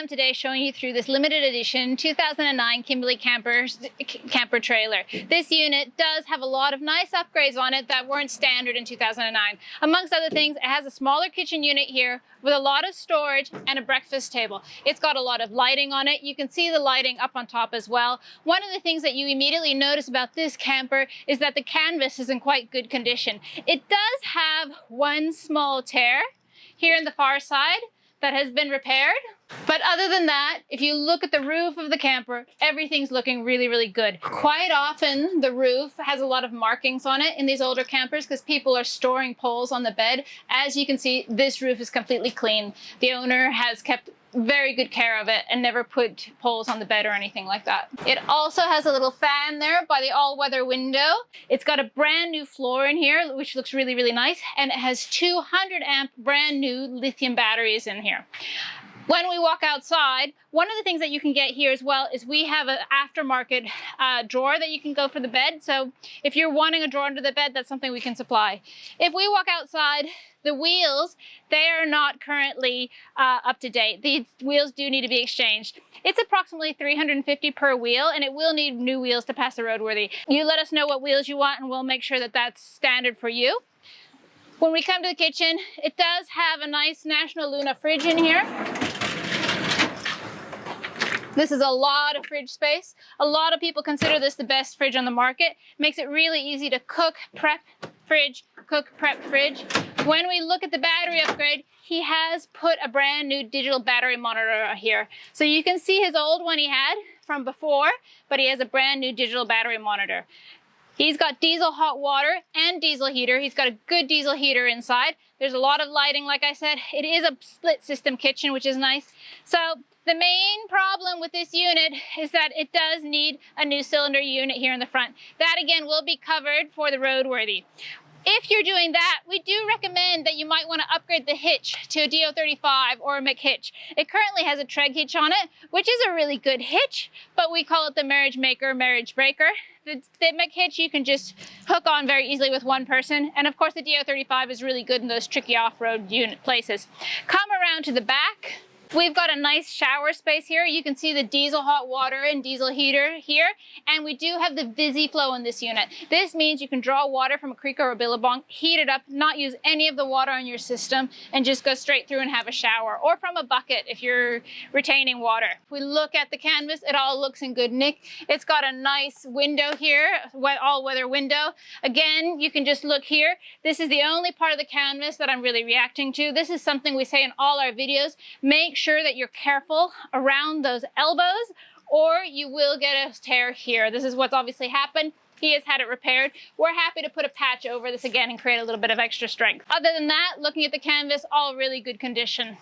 around today showing you through this limited edition 2009 Kimberley Kamper trailer. This unit does have a lot of nice upgrades on it that weren't standard in 2009. Amongst other things, it has a smaller kitchen unit here with a lot of storage and a breakfast table. It's got a lot of lighting on it. You can see the lighting up on top as well. One of the things that you immediately notice about this camper is that the canvas is in quite good condition. It does have one small tear here in the far side that has been repaired. But other than that, if you look at the roof of the camper, everything's looking really, really good. Quite often, the roof has a lot of markings on it in these older campers because people are storing poles on the bed. As you can see, this roof is completely clean. The owner has kept very good care of it and never put poles on the bed or anything like that. It also has a little fan there by the all-weather window. It's got a brand new floor in here, which looks really, really nice. And it has 200 amp brand new lithium batteries in here. When we walk outside, one of the things that you can get here as well is we have an aftermarket drawer that you can go for the bed. So if you're wanting a drawer under the bed, that's something we can supply. If we walk outside, the wheels, they are not currently up to date. These wheels do need to be exchanged. It's approximately $350 per wheel, and it will need new wheels to pass the roadworthy. You let us know what wheels you want, and we'll make sure that that's standard for you. When we come to the kitchen, it does have a nice National Luna fridge in here. This is a lot of fridge space. A lot of people consider this the best fridge on the market. Makes it really easy to cook, prep, fridge, cook, prep, fridge. When we look at the battery upgrade, he has put a brand new digital battery monitor here. So you can see his old one he had from before, but he has a brand new digital battery monitor. He's got diesel hot water and diesel heater. He's got a good diesel heater inside. There's a lot of lighting, like I said. It is a split system kitchen, which is nice. So the main problem with this unit is that it does need a new cylinder unit here in the front. That again will be covered for the roadworthy. If you're doing that, we do recommend that you might want to upgrade the hitch to a DO35 or a McHitch. It currently has a Treg hitch on it, which is a really good hitch, but we call it the marriage maker, marriage breaker. The McHitch you can just hook on very easily with one person. And of course the DO35 is really good in those tricky off-road unit places. Come around to the back. We've got a nice shower space here. You can see the diesel hot water and diesel heater here. And we do have the Visi-Flow in this unit. This means you can draw water from a creek or a billabong, heat it up, not use any of the water on your system, and just go straight through and have a shower. Or from a bucket if you're retaining water. If we look at the canvas, it all looks in good nick. It's got a nice window here, all-weather window. Again, you can just look here. This is the only part of the canvas that I'm really reacting to. This is something we say in all our videos. Make sure that you're careful around those elbows or you will get a tear here. This is what's obviously happened. He has had it repaired. We're happy to put a patch over this again and create a little bit of extra strength. Other than that, looking at the canvas, all really good condition.